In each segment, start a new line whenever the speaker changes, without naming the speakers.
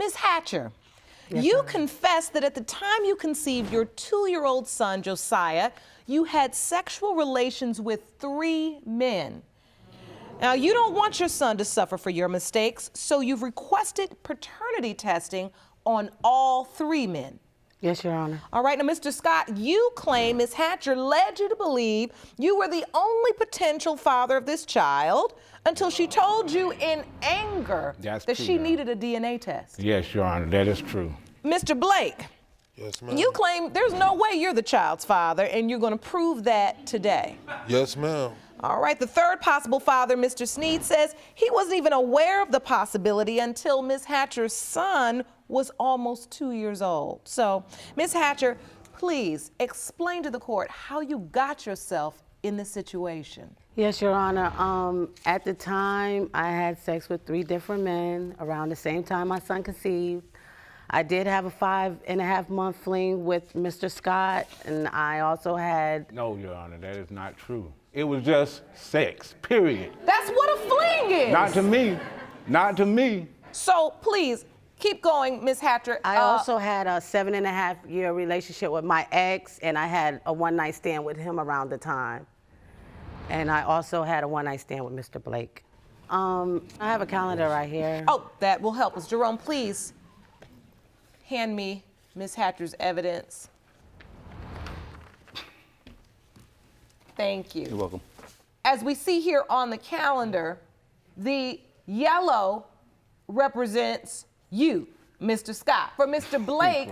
Ms. Hatcher,
Yes,
you
ma'am.
confessed that at the time you conceived your 2-year-old son, Josiah, you had sexual relations with 3 men. Now, you don't want your son to suffer for your mistakes, so you've requested paternity testing on all 3 men.
Yes, Your Honor.
All right, now, Mr. Scott, you claim Ms. Hatcher led you to believe you were the only potential father of this child until she told you in anger
That's
that
true,
she
Your Honor.
needed a DNA test.
Yes, Your Honor, that is true.
Mr. Blake,
Yes, ma'am.
you claim there's no way you're the child's father, and you're going to prove that today.
Yes, ma'am.
All right, the third possible father, Mr. Sneed, says he wasn't even aware of the possibility until Ms. Hatcher's son was almost 2 years old. So, Ms. Hatcher, please explain to the court how you got yourself in this situation.
Yes, Your Honor. At the time, I had sex with 3 different men around the same time my son conceived. I did have a 5.5-month fling with Mr. Scott, and I also had...
No, Your Honor, that is not true. It was just sex, period.
That's what a fling is.
Not to me. Not to me.
So, please, keep going, Ms. Hatcher.
I also had a 7.5-year relationship with my ex, and I had a one-night stand with him around the time. And I also had a one-night stand with Mr. Blake. I have a calendar right here.
Oh, that will help us. Jerome, please hand me Ms. Hatcher's evidence. Thank you.
You're welcome.
As we see here on the calendar, the yellow represents you, Mr. Scott. For Mr. Blake,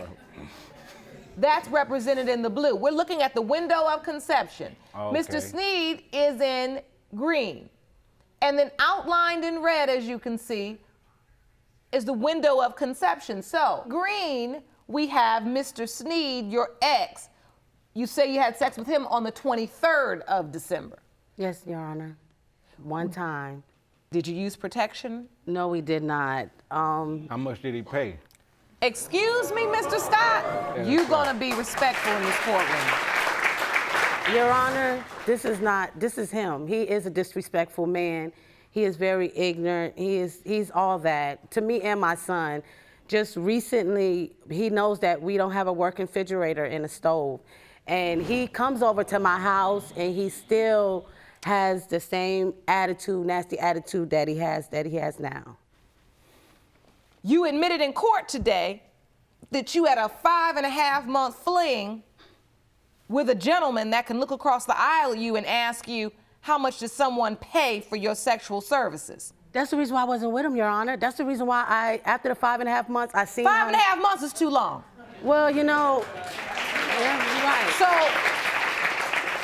that's represented in the blue. We're looking at the window of conception.
Okay.
Mr. Sneed is in green. And then outlined in red, as you can see, is the window of conception. So, green, we have Mr. Sneed, your ex. You say you had sex with him on the 23rd of December.
Yes, Your Honor. One time.
Did you use protection?
No, we did not.
How much did he pay?
Excuse me, Mr. Scott. You're gonna be respectful in this courtroom.
Your Honor, this is him. He is a disrespectful man. He is very ignorant. He's all that. To me and my son, just recently, he knows that we don't have a working refrigerator and a stove. And he comes over to my house and he still has the same attitude, nasty attitude that he has now.
You admitted in court today that you had a 5.5-month fling with a gentleman that can look across the aisle at you and ask you, how much does someone pay for your sexual services?
That's the reason why I wasn't with him, Your Honor. That's the reason why after the 5.5 months, I seen him.
5.5 months is too long.
Well, you know, yeah, you're right.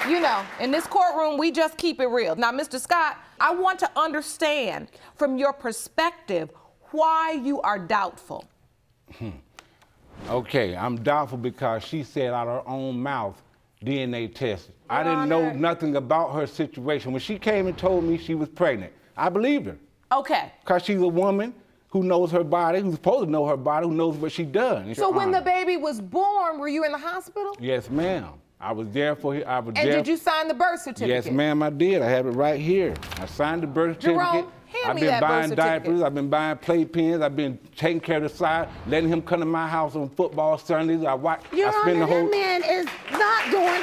So, you know, in this courtroom, we just keep it real. Now, Mr. Scott, I want to understand from your perspective why you are doubtful.
Okay, I'm doubtful because she said out of her own mouth, DNA test. I
Your
didn't know
Honor.
nothing about her situation. When she came and told me she was pregnant, I believed her.
Okay.
Because she's a woman who knows her body, who's supposed to know her body, who knows what she does.
So when the baby was born, were you in the hospital?
Yes, ma'am. I was there for her.
And did you sign the birth certificate?
Yes, ma'am, I did. I have it right here. I signed the birth certificate.
Jerome, hand
I've
me
been
that birth
buying
certificate.
diapers. I've been buying playpens. I've been taking care of the side, letting him come to my house on football Sundays. I
Your
spend
Honor,
the whole.
that man is not doing.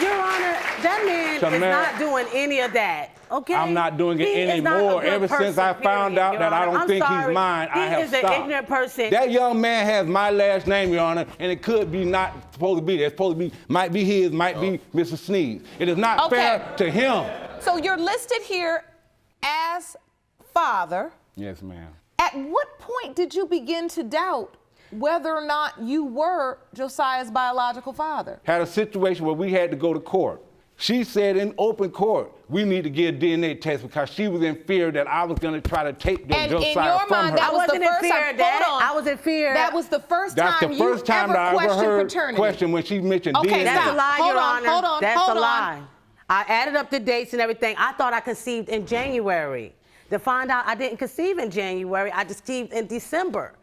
Your Honor, that man is
Tamara,
not doing any of that. Okay.
I'm not doing it
He is not a
anymore.
good
Ever since I
person,
found
period,
out
Your
that I
Honor.
don't
I'm
think
sorry.
he's mine, I have
He is
stopped.
an ignorant person.
That young man has my last name, Your Honor, and it could be not supposed to be there. It's supposed to be, might be his, might be Mr. Sneed. It is not fair to him.
So you're listed here as father.
Yes, ma'am.
At what point did you begin to doubt whether or not you were Josiah's biological father?
Had a situation where we had to go to court. She said in open court, we need to get a DNA test because she was in fear that I was going to try to take
And
Josiah
in your
from
mind,
her.
that was the
wasn't in
first
fear
time.
of that.
Hold on.
I was in fear.
That was the first
That's
time
the first
you
time
ever
that I ever
questioned
heard
paternity.
question when she mentioned
Okay,
DNA.
That's
stop.
a lie,
Hold
Your
on,
Honor.
hold on,
That's
hold
a
on.
lie. I added up the dates and everything. I thought I conceived in January. To find out I didn't conceive in January, I conceived in December.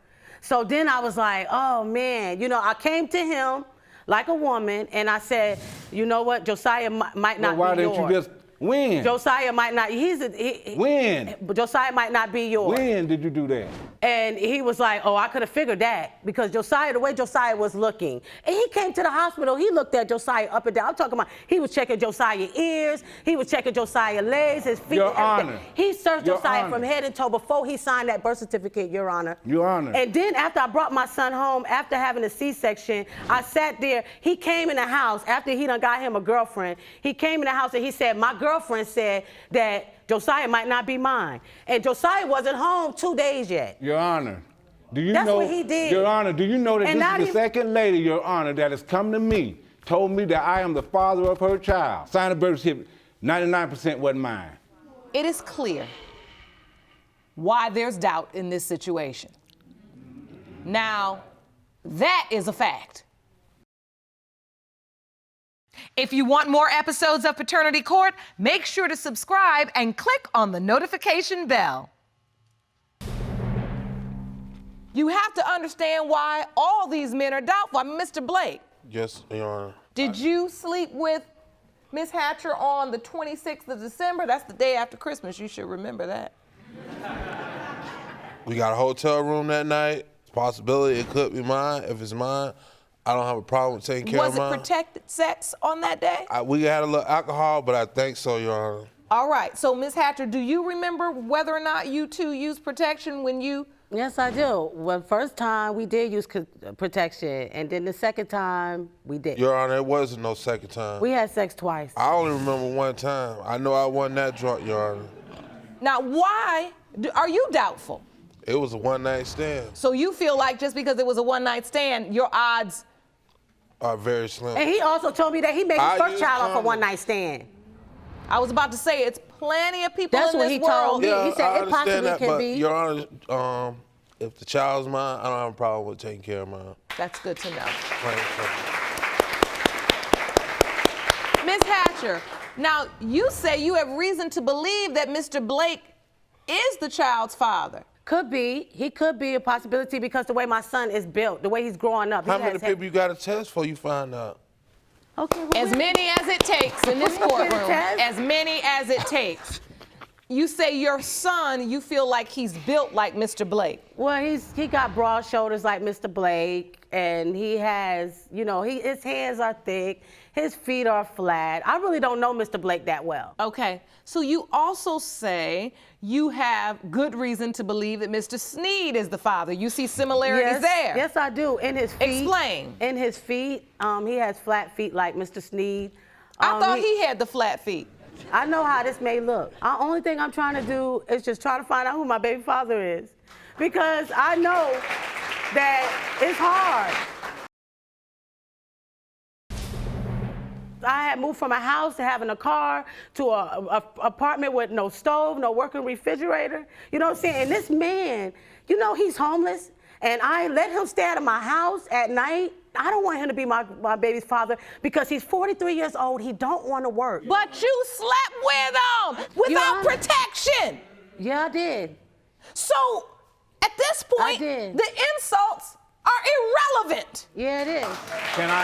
So then I was like, oh man, you know, I came to him like a woman and I said, you know what, Josiah might not
Well, why
be
didn't
yours.
you just When?
Josiah might not,
When?
Josiah might not be yours.
When did you do that?
And he was like, oh, I could have figured that because Josiah, the way Josiah was looking. And he came to the hospital, he looked at Josiah up and down. I'm talking about, he was checking Josiah's ears, he was checking Josiah's legs, his feet.
Your Honor.
He searched
Your
Josiah
Honor.
from head and toe before he signed that birth certificate, Your Honor.
Your Honor.
And then after I brought my son home, after having a C-section, I sat there. He came in the house after he done got him a girlfriend. He came in the house and he said, my girlfriend said that Josiah might not be mine. And Josiah wasn't home 2 days yet.
Your Honor, do you
That's
know?
what he did.
Your Honor, do you know that
And not
this is the
even-
second lady, Your Honor, that has come to me, told me that I am the father of her child. Signed a birth certificate, 99% wasn't mine.
It is clear why there's doubt in this situation. Now, that is a fact. If you want more episodes of Paternity Court, make sure to subscribe and click on the notification bell. You have to understand why all these men are doubtful. Mr. Blake,
Yes, Your Honor.
did you sleep with Miss Hatcher on the 26th of December? That's the day after Christmas. You should remember that.
We got a hotel room that night. Possibility it could be mine. If it's mine, I don't have a problem with taking care
Was
of
it
mine.
protected sex on that day?
We had a little alcohol, but I think so, Your Honor.
All right, so Ms. Hatcher, do you remember whether or not you two used protection when you...
Yes, I do. Well, first time we did use protection, and then the second time we did.
Your Honor, it wasn't no second time.
We had sex twice.
I only remember one time. I know I wasn't that drunk, Your Honor.
Now, why are you doubtful?
It was a one-night stand.
So you feel like just because it was a one-night stand, your odds...
Are very slim.
And he also told me that he made
I
his first
used
child off a
condoms.
one-night stand.
I was about to say, it's plenty of people
That's
in
what
this
he
world.
told me.
Yeah,
He said
I
it possibly
understand that,
can
but
be.
Your Honor, if the child's mine, I don't have a problem with taking care of mine.
That's good to know.
Plain and simple.
Ms. Hatcher, now you say you have reason to believe that Mr. Blake is the child's father.
Could be. He could be a possibility because the way my son is built, the way he's growing up.
How
he
many
has
people you got to test before you find out?
Okay, well,
As many as it takes in this
We can
courtroom,
test.
as many as it takes. You say your son, you feel like he's built like Mr. Blake.
Well, he got broad shoulders like Mr. Blake, and he has, you know, his hands are thick, his feet are flat. I really don't know Mr. Blake that well.
Okay, so you also say you have good reason to believe that Mr. Sneed is the father. You see similarities there.
Yes, I do. In his feet.
Explain.
In his feet, he has flat feet like Mr. Sneed.
I thought he had the flat feet.
I know how this may look. The only thing I'm trying to do is just try to find out who my baby father is. Because I know that it's hard. I had moved from a house to having a car to a apartment with no stove, no working refrigerator. You know what I'm saying? And this man, you know, he's homeless. And I let him stay out of my house at night. I don't want him to be my baby's father because he's 43 years old. He don't want to work.
But you slept with him without
Honor.
protection.
Yeah, I did.
So at this point,
did.
the insults are irrelevant.
Yeah, it is.
Can I?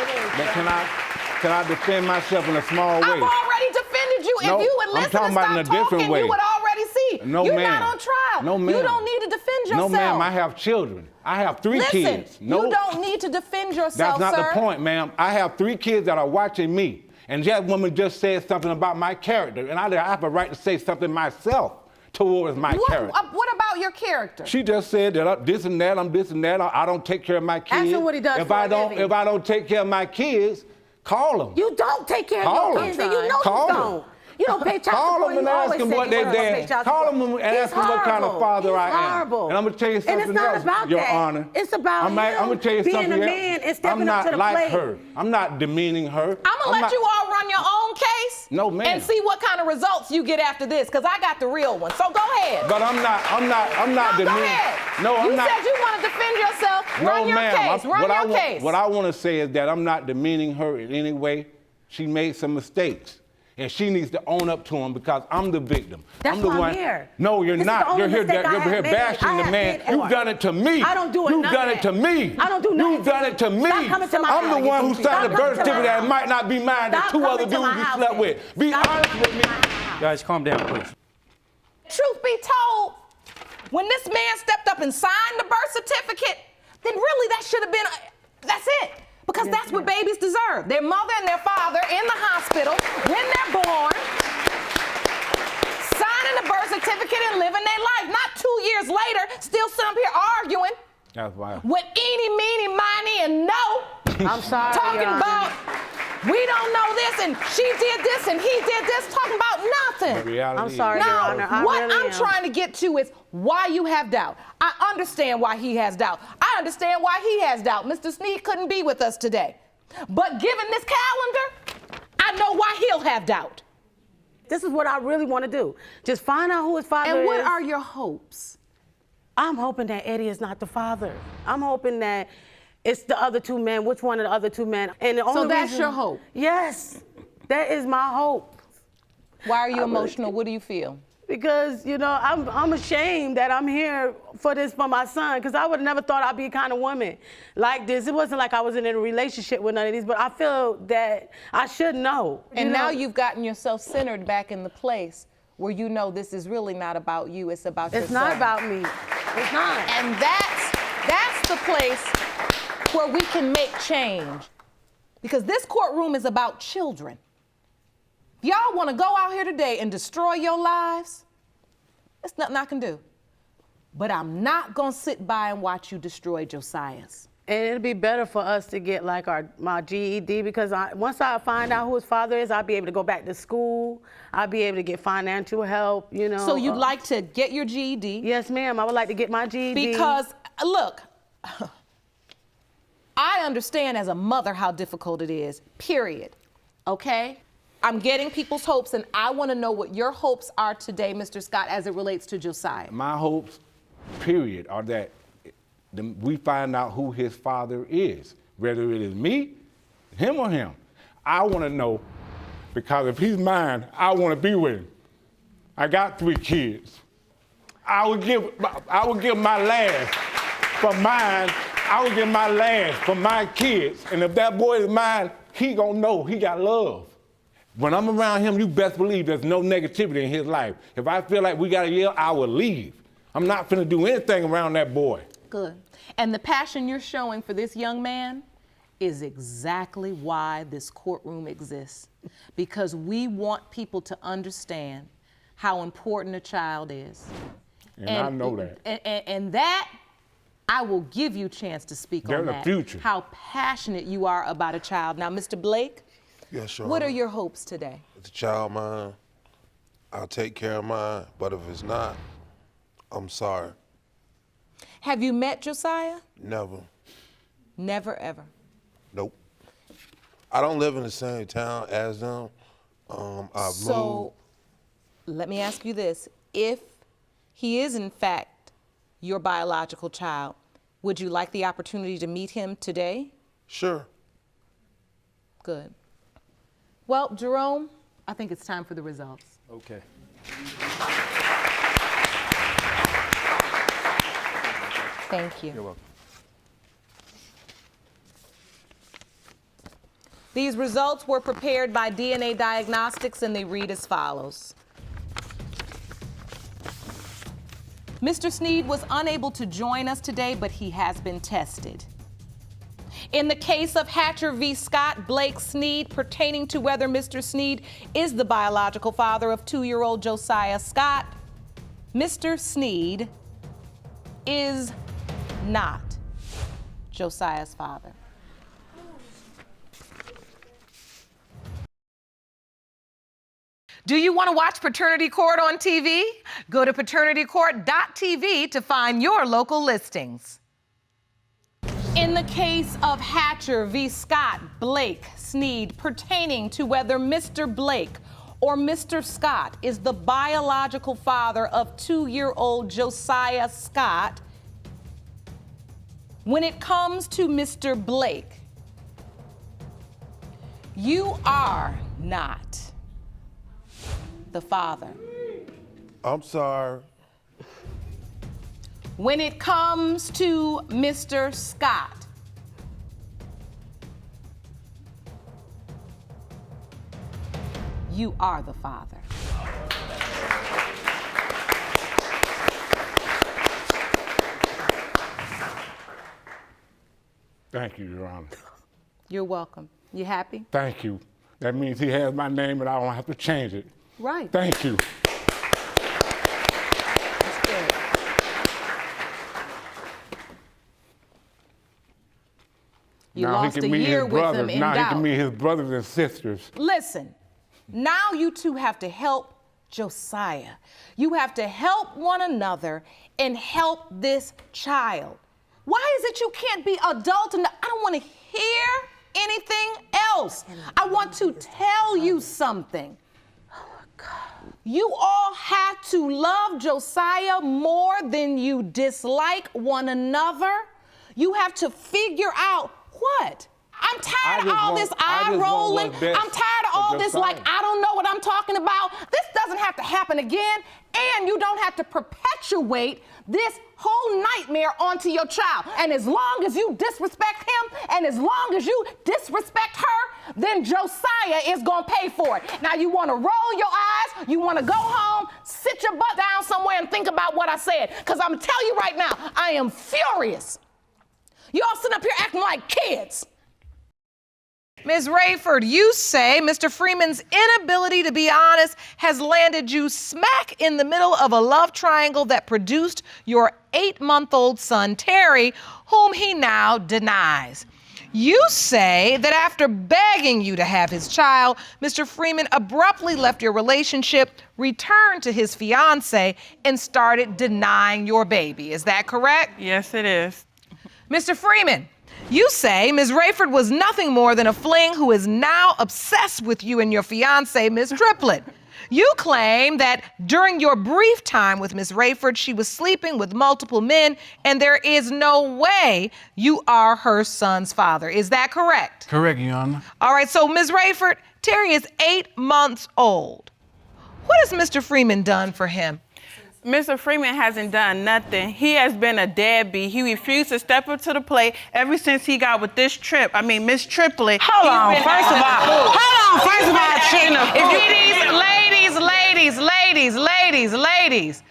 It is.
Can I defend myself in a small way?
I've already defended you.
No,
if you would
I'm
listen
talking
and
about
stop
in a different
talking,
way.
you would already see.
No,
You're
ma'am.
not on trial.
No, ma'am.
You don't need to defend yourself.
No, ma'am, I have children. I have three
Listen,
kids. No,
you don't need to defend yourself,
that's not
sir.
the point, ma'am. I have 3 kids that are watching me. And that woman just said something about my character. And I have a right to say something myself towards my character.
What about your character?
She just said that I'm this and that, I'm this and that. I don't take care of my kids.
Ask him what he does
if
for
I
a
don't,
living.
If I don't take care of my kids, call them.
You don't take care
Call
of your
him.
kids, and you know
Call
you
him.
don't. You don't pay child
Call
support.
them and
You
ask
always
them
say
what
you
they
don't pay
did.
child
Call
support.
them and
He's
ask them what kind of
horrible.
father
He's
I am.
horrible.
And I'm gonna tell you something
And it's not
else,
about
Your
that.
Honor.
It's about
I'm gonna tell you
being
something
a
else.
man and stepping
I'm
up to
not
the
like
plate.
her. I'm not demeaning her.
I'm gonna let you all run your own case.
No, ma'am.
And see what kind of results you get after this, because I got the real one. So go ahead.
But I'm not
No,
demeaning.
go ahead.
No, I'm
you
not.
said you want to defend yourself.
No,
Run your
ma'am.
case. Run your case.
What I want to say is that I'm not demeaning her in any way. She made some mistakes. And she needs to own up to him because I'm the victim.
That's
I'm the
why I'm
one.
here.
No, you're
This is the
not.
only
You're here,
mistake I
you're
have
here
made.
bashing
I
the
have
man.
made
You've done it to me.
I don't do it.
You've done it to me.
I don't do nothing.
You've done it to me.
Stop coming to my house.
I'm the one who signed
Stop
the birth
coming to my
certificate that
house.
might not be mine that
Stop
two other
coming to
dudes
my
you
house
slept
then.
with. Be
Stop
honest
coming
with
to
me.
my house.
Guys, calm down, please.
Truth be told, when this man stepped up and signed the birth certificate, then really that should have been, that's it. Because that's what babies deserve. Their mother and their father in the hospital when they're born, signing the birth certificate and living their life. Not 2 years later, still sitting up here arguing
That's why.
with eeny, meeny, miny, and no.
I'm sorry,
Talking
Your Honor.
about, we don't know this, and she did this, and he did this, talking about nothing.
The reality
I'm sorry,
is-
Your
No,
Honor. I
what
really
I'm
am.
trying to get to is why you have doubt. I understand why he has doubt. I understand why he has doubt. Mr. Sneed couldn't be with us today. But given this calendar, I know why he'll have doubt.
This is what I really want to do. Just find out who his father is.
And what are your hopes?
I'm hoping that Eddie is not the father. I'm hoping that it's the other two men. Which one of the other two men? And the only
that's
reason-
your hope?
Yes, that is my hope.
Why are you
really-
emotional? What do you feel?
Because, you know, I'm ashamed that I'm here for this for my son, because I would have never thought I'd be a kind of woman like this. It wasn't like I was in a relationship with none of these, but I feel that I should know.
And
you know?
now you've gotten yourself centered back in the place where you know this is really not about you, it's about your
It's not
son.
about me. It's not.
And that's the place where we can make change. Because this courtroom is about children. If y'all want to go out here today and destroy your lives, there's nothing I can do. But I'm not going to sit by and watch you destroy Josiah's.
And it'd be better for us to get like my GED, because once I find out who his father is, I'll be able to go back to school. I'll be able to get financial help, you know.
So you'd like to get your GED?
Yes, ma'am. I would like to get my GED.
Because, look, I understand as a mother how difficult it is, period. Okay? I'm getting people's hopes, and I want to know what your hopes are today, Mr. Scott, as it relates to Josiah.
My hopes, period, are that we find out who his father is, whether it is me, him, or him. I want to know, because if he's mine, I want to be with him. I got 3 kids. I would give my last for mine. I would give my last for my kids. And if that boy is mine, he gonna know he got love. When I'm around him, you best believe there's no negativity in his life. If I feel like we gotta yell, I will leave. I'm not finna do anything around that boy.
Good. And the passion you're showing for this young man is exactly why this courtroom exists. Because we want people to understand how important a child is.
And I know that.
And that, I will give you a chance to speak
They're
on
the
that.
future.
How passionate you are about a child. Now, Mr. Blake,
Yeah, sure.
what are your hopes today?
If the child mine, I'll take care of mine. But if it's not, I'm sorry.
Have you met Josiah?
Never.
Never, ever.
Nope. I don't live in the same town as them. I've
So, let me ask you this. If he is, in fact, your biological child, would you like the opportunity to meet him today?
Sure.
Good. Well, Jerome, I think it's time for the results.
Okay.
Thank you.
You're welcome.
These results were prepared by DNA Diagnostics, and they read as follows. Mr. Sneed was unable to join us today, but he has been tested. In the case of Hatcher v. Scott, Blake Sneed, pertaining to whether Mr. Sneed is the biological father of 2-year-old Josiah Scott, Mr. Sneed is not Josiah's father. Do you want to watch Paternity Court on TV? Go to paternitycourt.tv to find your local listings. In the case of Hatcher v. Scott, Blake Sneed, pertaining to whether Mr. Blake or Mr. Scott is the biological father of 2-year-old Josiah Scott, when it comes to Mr. Blake, you are not the father.
I'm sorry.
When it comes to Mr. Scott, you are the father.
Thank you, Your Honor.
You're welcome. You happy?
Thank you. That means he has my name and I don't have to change it.
Right.
Thank you.
That's good. You
Now
lost
he
a
can meet
year
his
with
brothers.
him in
Now
doubt.
he can meet his brothers and sisters.
Listen, now you two have to help Josiah. You have to help one another and help this child. Why is it you can't be adult enough? I don't want to hear anything else. I want to tell you something. You all have to love Josiah more than you dislike one another. You have to figure out what? I'm tired of all this eye rolling. I'm tired of all this like, I don't know what I'm talking about. This doesn't have to happen again. And you don't have to perpetuate this whole nightmare onto your child. And as long as you disrespect him and as long as you disrespect her, then Josiah is gonna pay for it. Now you wanna roll your eyes, you wanna go home, sit your butt down somewhere and think about what I said. Because I'm gonna tell you right now, I am furious. You all sitting up here acting like kids. Ms. Rayford, you say Mr. Freeman's inability to be honest has landed you smack in the middle of a love triangle that produced your 8-month-old son, Terry, whom he now denies. You say that after begging you to have his child, Mr. Freeman abruptly left your relationship, returned to his fiancé, and started denying your baby. Is that correct?
Yes, it is.
Mr. Freeman, you say Ms. Rayford was nothing more than a fling who is now obsessed with you and your fiancée, Ms. Triplett. You claim that during your brief time with Ms. Rayford, she was sleeping with multiple men, and there is no way you are her son's father. Is that correct?
Correct, Your Honor.
All right, so Ms. Rayford, Terry is 8 months old. What has Mr. Freeman done for him?
Mr. Freeman hasn't done nothing. He has been a deadbeat. He refused to step up to the plate ever since he got with this Miss Triplett.
Hold on, first of all,
Ladies.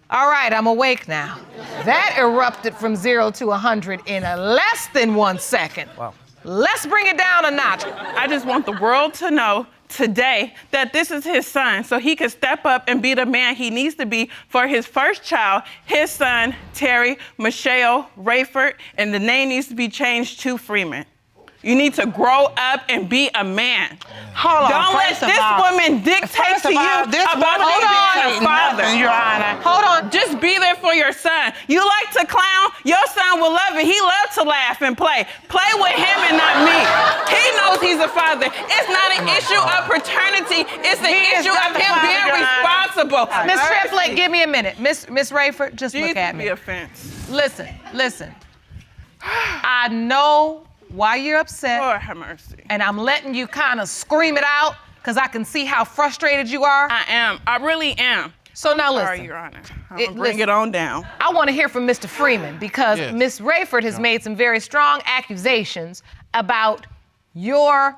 All right, I'm awake now. That erupted from 0 to 100 in less than 1 second. Wow. Let's bring it down a notch.
I just want the world to know today that this is his son, so he can step up and be the man he needs to be for his first child, his son, Terry Michelle Rayford, and the name needs to be changed to Freeman. You need to grow up and be a man.
Hold on.
Don't let this woman dictate to you about being a father.
Your Honor.
Hold on. Just be there for your son. You like to clown? Your son will love it. He loves to laugh and play. Play with him and not me. He knows he's a father. It's not an issue of paternity. It's an issue of him being responsible.
Miss Triplett, give me a minute. Miss Rayford, just look at me.
Offense.
Listen. I know why you're upset.
Lord have mercy.
And I'm letting you kind of scream it out because I can see how frustrated you are.
I am. I really am.
So now listen.
Sorry, Your Honor. Bring it on down.
I want to hear from Mr. Freeman because
Yes.
Miss Rayford has made some very strong accusations about your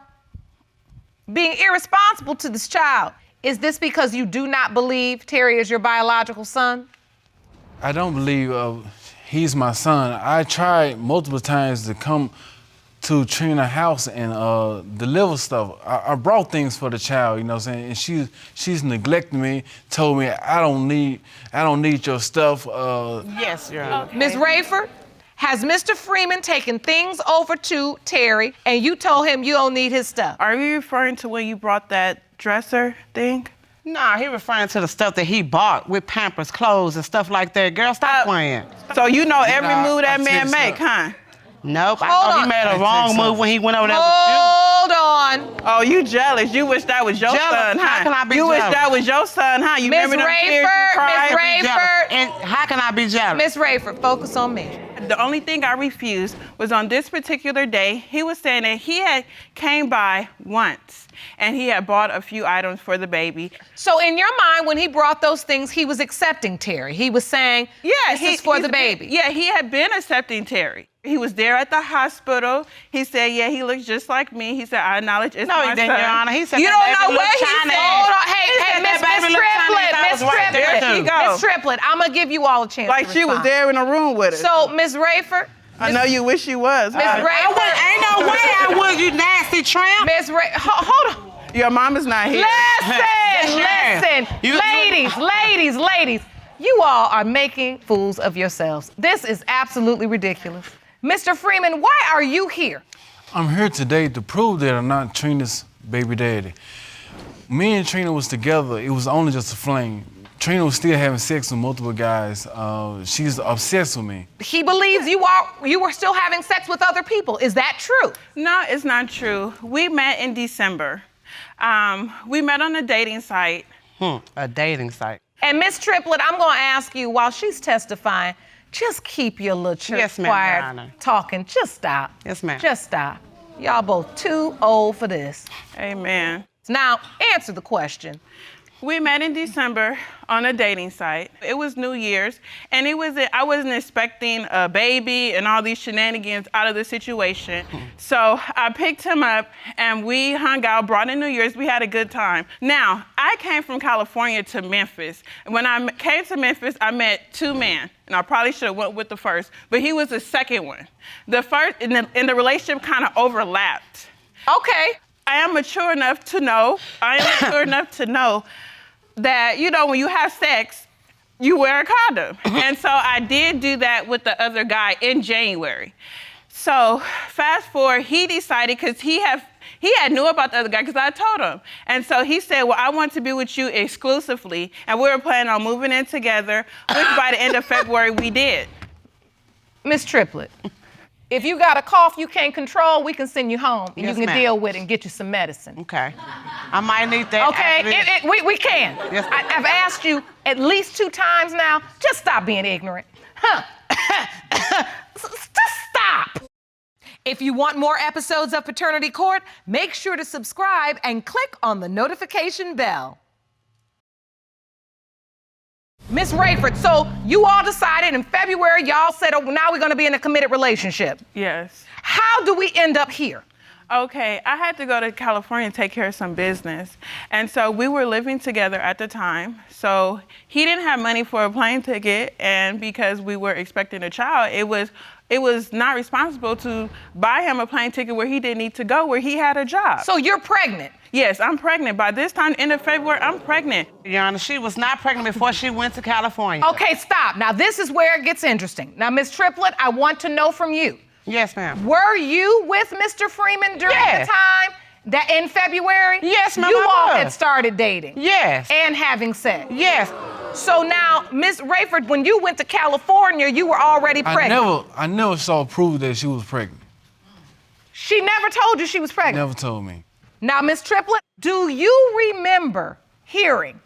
being irresponsible to this child. Is this because you do not believe Terry is your biological son?
I don't believe he's my son. I tried multiple times to come to Trina's house and deliver stuff. I brought things for the child, you know what I'm saying? And she's neglecting me, told me I don't need your stuff.
Yes, Your Honor.
Ms. Rayford, has Mr. Freeman taken things over to Terry and you told him you don't need his stuff?
Are you referring to when you brought that dresser thing?
Nah, he referring to the stuff that he bought with Pampers, clothes, and stuff like that. Girl, stop playing.
So you know every move that
I
man
take
make, huh?
Nope, I
Hold
thought
on.
he made a
I
wrong
think so.
move when he went over there with
Hold on.
Oh, you jealous. You wish that was your
Jealous?
son, huh?
How can I be
you wish
jealous?
that was your son, huh? You
Miss
remember them tears you
Rayford,
cried?
Miss
you.
Rayford.
And how can I be jealous?
Miss Rayford, focus on me.
The only thing I refused was on this particular day, he was saying that he had came by once and he had bought a few items for the baby.
So in your mind, when he brought those things, he was accepting Terry. He was saying, this is for the baby.
Yeah, he had been accepting Terry. He was there at the hospital. He said, yeah, he looks just like me. He said, I acknowledge it's my
No, he didn't,
son.
Your Honor. He said
You
that
don't know
baby
where
looked
he
Chinese.
said.
Hold on, hey,
He said
Miss
that baby looked Chinese. I was right there,
There she
too.
go.
Miss Triplett, I'm gonna give you all a chance
Like
to
she was
respond.
there in a room with us.
So, Miss Rayford,
I know you wish she was.
Miss Rayford,
Ain't no way I would, you nasty tramp.
Miss Ray, hold on.
Your mom is not here.
Listen, ladies, you all are making fools of yourselves. This is absolutely ridiculous. Mr. Freeman, why are you here?
I'm here today to prove that I'm not Trina's baby daddy. Me and Trina was together. It was only just a fling. Trina was still having sex with multiple guys. She's obsessed with me.
He believes you were still having sex with other people. Is that true?
No, it's not true. We met in December. We met on a dating site.
A dating site.
And Miss Triplett, I'm gonna ask you while she's testifying, just keep your little church
Yes, ma'am, Your
choir
Honor.
talking. Just stop.
Yes, ma'am.
Just stop. Y'all both too old for this.
Amen.
Now, answer the question.
We met in December on a dating site. It was New Year's, and I wasn't expecting a baby and all these shenanigans out of the situation. So I picked him up, and we hung out, brought in New Year's. We had a good time. Now, I came from California to Memphis. And when I came to Memphis, I met two men, and I probably should have went with the first, but he was the second one. The first, and the relationship kind of overlapped.
Okay.
I am mature enough to know that, when you have sex, you wear a condom. And so I did do that with the other guy in January. So fast forward, he decided, because he had knew about the other guy because I told him. And so he said, well, I want to be with you exclusively. And we were planning on moving in together, which by the end of February, we did.
Miss Triplett, if you got a cough you can't control, we can send you home and
Yes,
you can
ma'am.
deal with it and get you some medicine.
Okay. I might need that.
Okay,
after this.
we can.
Yes.
I've asked you at least 2 times now. Just stop being ignorant. Just stop. If you want more episodes of Paternity Court, make sure to subscribe and click on the notification bell. Miss Rayford, so you all decided in February, y'all said, oh, now we're gonna be in a committed relationship.
Yes.
How do we end up here?
Okay, I had to go to California and take care of some business. And so we were living together at the time. So he didn't have money for a plane ticket, and because we were expecting a child, it was not responsible to buy him a plane ticket where he didn't need to go, where he had a job.
So you're pregnant.
Yes, I'm pregnant. By this time, end of February, I'm pregnant.
Your Honor, she was not pregnant before she went to California.
Okay, stop. Now this is where it gets interesting. Now, Miss Triplett, I want to know from you.
Yes, ma'am.
Were you with Mr. Freeman during the time that in February?
Yes, ma'am,
You
I
all
was.
had started dating.
Yes.
And having sex.
Yes.
So now, Miss Rayford, when you went to California, you were already pregnant.
I never saw proof that she was pregnant.
She never told you she was pregnant.
Never told me.
Now, Miss Triplett, do you remember hearing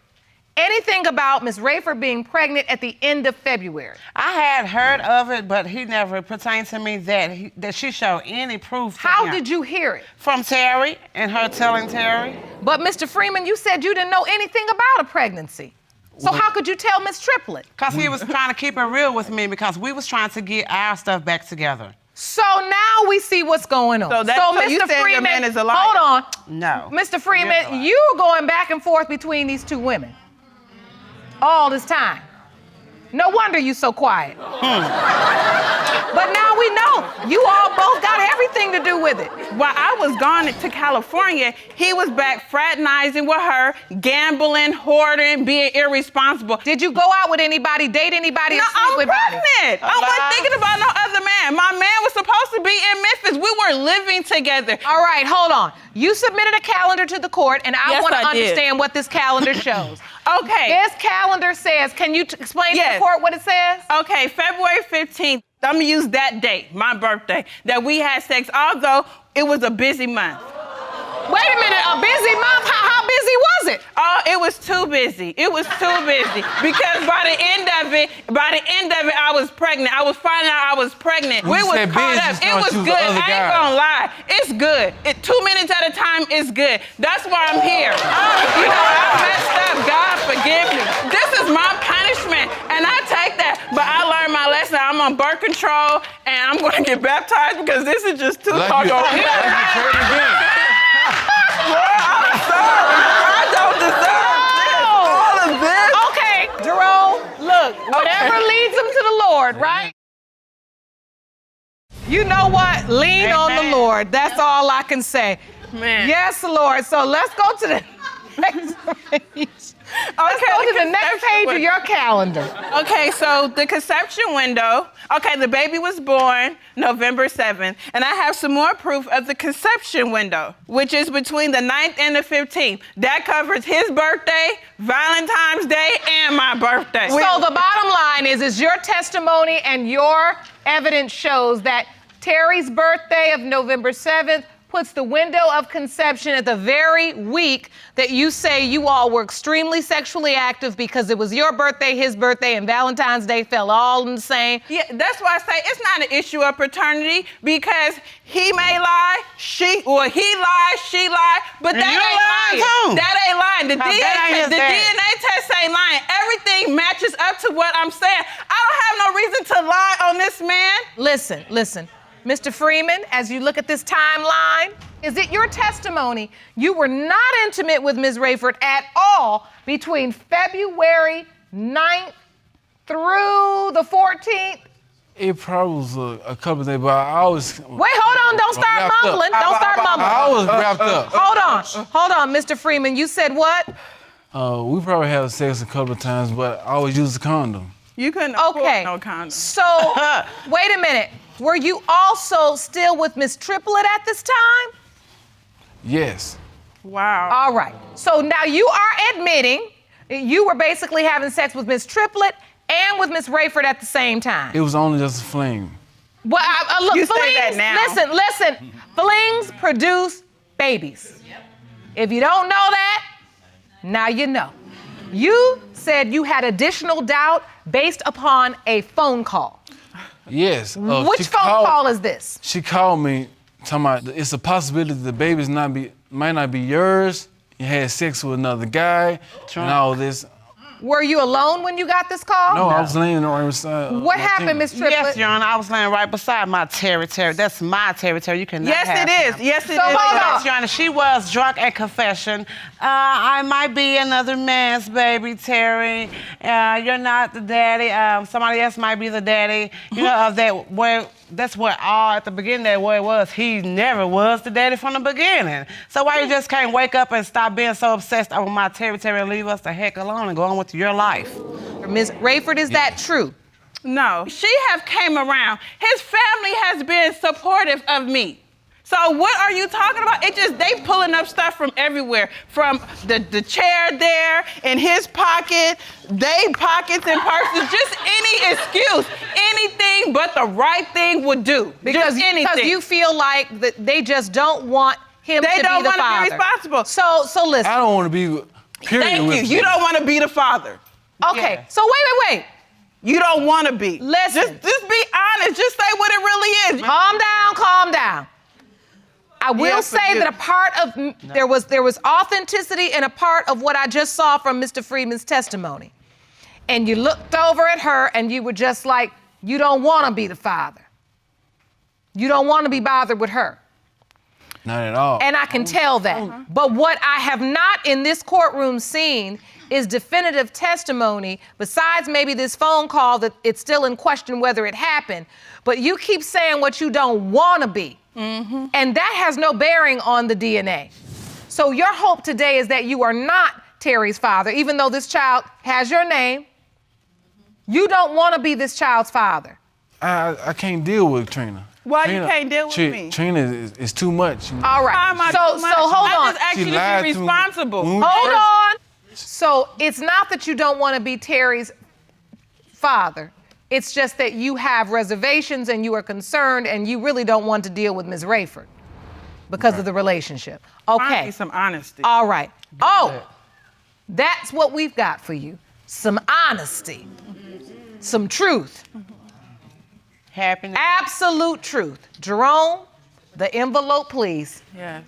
anything about Miss Rayford being pregnant at the end of February?
I had heard of it, but he never pertained to me that she showed any proof.
How did you hear it?
From Terry and her telling Terry.
But Mr. Freeman, you said you didn't know anything about a pregnancy. So how could you tell Miss Triplett?
Because he was trying to keep it real with me because we was trying to get our stuff back together.
So now we see what's going on.
So you saying your man is a liar?
Hold on.
No.
Mr. Freeman, you were going back and forth between these two women all this time. No wonder you so quiet. But now we know you all both got everything to do with it.
While I was gone to California, he was back fraternizing with her, gambling, hoarding, being irresponsible.
Did you go out with anybody, date anybody,
No,
or sleep
I'm
with anybody?
pregnant. I wasn't thinking about no other man. My man was supposed to be in Memphis. We were living together.
All right, hold on. You submitted a calendar to the court, and I
Yes,
want to
I did.
understand what this calendar shows.
Okay.
This calendar says, can you explain to
Yes.
the court what it says?
Okay, February 15th, I'm gonna use that date, my birthday, that we had sex, although it was a busy month.
Wait a minute, a busy month? How busy was it?
Oh, it was too busy. It was too busy because by the end of it, I was pregnant. I was finding out I was pregnant.
When
We
you
was
said
caught
busy,
up.
you
It
thought
was
you was
good.
the other
I ain't
guy.
gonna lie. It's good. 2 minutes at a time is good. That's why I'm here. You know, I messed up. God forgive me. This is my punishment, and I take that. But I learned my lesson. I'm on birth control, and I'm gonna get baptized because this is just too
Like
hard.
you turn again.
I'm sorry. I don't deserve this. All of this.
Okay, Jerome, look, whatever leads him to the Lord, right? You know what? Lean on the Lord. That's all I can say.
Man.
Yes, Lord. So let's go to the next page. Let's go to the next page of your calendar.
Okay, so the conception window. Okay, the baby was born November 7th, and I have some more proof of the conception window, which is between the 9th and the 15th. That covers his birthday, Valentine's Day, and my birthday.
So the bottom line is your testimony and your evidence shows that Terry's birthday of November 7th puts the window of conception at the very week that you say you all were extremely sexually active because it was your birthday, his birthday, and Valentine's Day fell all in the same.
Yeah, that's why I say it's not an issue of paternity because he may lie, he lied, she lied, but
And
that
you
ain't
lying
lying.
too.
That ain't lying. The
that ain't his dad.
DNA test ain't lying. Everything matches up to what I'm saying. I don't have no reason to lie on this man.
Listen. Mr. Freeman, as you look at this timeline, is it your testimony you were not intimate with Ms. Rayford at all between February 9th through the 14th?
It probably was a couple of days, but I always.
Wait, hold on. Don't start
wrapped up.
mumbling. Don't start mumbling.
I was wrapped up.
Hold on, Mr. Freeman. You said what?
We probably had sex a couple of times, but I always used a condom.
You couldn't afford
Okay.
no condom.
So, wait a minute. Were you also still with Miss Triplet at this time?
Yes.
Wow.
All right. So now you are admitting you were basically having sex with Miss Triplet and with Miss Rayford at the same time.
It was only just a fling.
Well, look,
You say
flings,
that now.
listen. Flings produce babies. If you don't know that, now you know. You said you had additional doubt based upon a phone call.
Yes.
Which phone call is this?
She called me talking about it's a possibility the baby might not be yours. You had sex with another guy and all this.
Were you alone when you got this call?
No, I was laying right beside.
What happened, Miss Triplet?
Yes, Your Honor, I was laying right beside my territory. That's my territory. You cannot have
Yes, it is.
him.
Yes, it is.
So hold on.
Yes, Your Honor, she was drunk at confession. I might be another man's baby, Terry. You're not the daddy. Somebody else might be the daddy. You know, that's where all at the beginning that where it was. He never was the daddy from the beginning. So why you just can't wake up and stop being so obsessed over my territory and leave us the heck alone and go on with your life?
Ms. Rayford, is that true?
No, she have came around. His family has been supportive of me. So what are you talking about? They pulling up stuff from everywhere. From the chair there, in his pocket, they pockets and purses, just any excuse. Anything but the right thing would do.
Because you feel like that they just don't want him to be the father.
They don't want to be responsible.
So listen.
I don't want to be. Period.
Thank
with
you. You don't want to be the father.
Okay,
Yeah.
so wait.
You don't want to be.
Listen.
Just be honest. Just say what it really is.
Calm down. I will
Yes,
say that a part of there was authenticity in a part of what I just saw from Mr. Freeman's testimony. And you looked over at her and you were just like, you don't want to be the father. You don't want to be bothered with her.
Not at all.
And I can tell that. But what I have not in this courtroom seen is definitive testimony, besides maybe this phone call that it's still in question whether it happened. But you keep saying what you don't want to be. Mm-hmm. And that has no bearing on the DNA. So your hope today is that you are not Terry's father, even though this child has your name. You don't want to be this child's father.
I can't deal with Trina.
Why you can't deal with me?
Trina is too much.
All right.
Why am I
So
too much?
hold on.
I just asked
She
you
lied
to be
to me.
responsible.
When we
Hold
first-
on. So it's not that you don't want to be Terry's father. It's just that you have reservations and you are concerned and you really don't want to deal with Ms. Rayford. because of the relationship.
Find
Okay.
me some honesty.
All right. Oh, that's what we've got for you. Some honesty. Some truth.
Happiness.
Absolute truth. Jerome, the envelope, please.
Yes.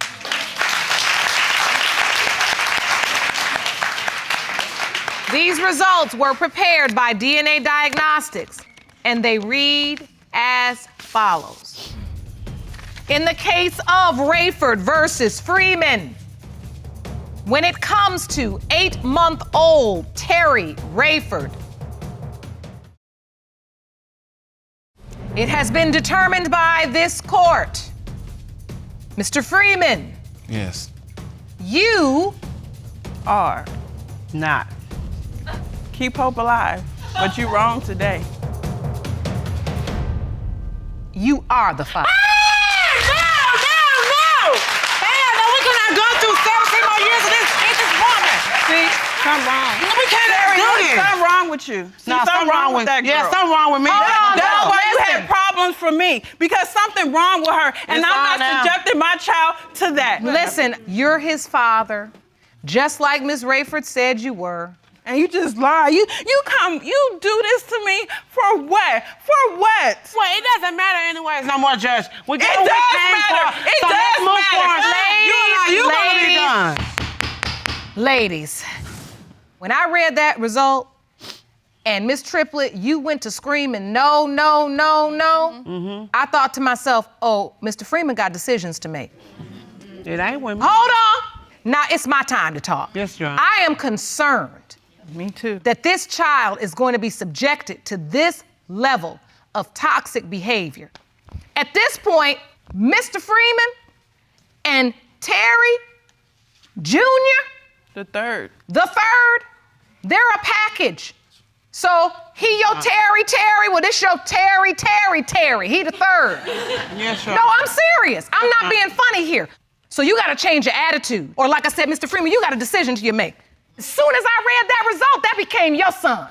These results were prepared by DNA Diagnostics, and they read as follows. In the case of Rayford versus Freeman, when it comes to 8-month-old Terry Rayford, it has been determined by this court, Mr. Freeman,
Yes.
you
Are.
Not.
Keep hope alive. But you wrong today.
you are the father.
No! Hell no, we cannot go through 17 more years of this woman.
See, something wrong.
We can't
Terry,
do
look,
this.
something wrong with you. See,
No,
something wrong with that girl.
Yeah, something wrong with me.
Hold on,
That's
no,
why you
listen.
had problems for me, because something wrong with her, and
It's
I'm
all
not
now.
subjecting my child to that.
Listen, you're his father, just like Miss Rayford said you were.
And you just lie. You do this to me for what? For what?
Well, it doesn't matter anyways no more, Judge. We
It
get what we
does
came
matter.
for,
It
so let's
does
move
matter.
forward. You gonna be done.
Ladies, when I read that result, and Miss Triplett, you went to screaming, no, no, no, no, I thought to myself, oh, Mr. Freeman got decisions to make.
It ain't with me.
Hold on. Now it's my time to talk.
Yes, Your Honor.
I am concerned
Me too.
that this child is going to be subjected to this level of toxic behavior. At this point, Mr. Freeman and Terry Jr.,
The third.
the third, they're a package. So he your Terry, well, this your Terry, he the third.
Yes, Your
No,
Honor.
I'm serious. I'm not being funny here. So you gotta change your attitude. Or like I said, Mr. Freeman, you got a decision to make. As soon as I read that result, that became your son.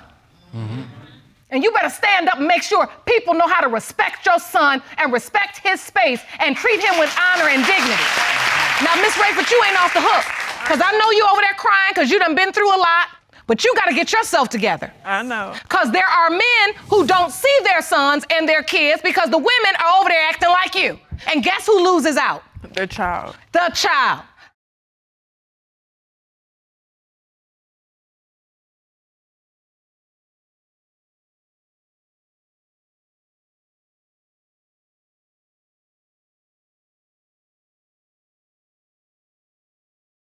And you better stand up and make sure people know how to respect your son and respect his space and treat him with honor and dignity. Now, Miss Rayford, you ain't off the hook. Because I know you over there crying because you done been through a lot, but you gotta get yourself together.
I know.
Because there are men who don't see their sons and their kids because the women are over there acting like you. And guess who loses out?
The child.
The child.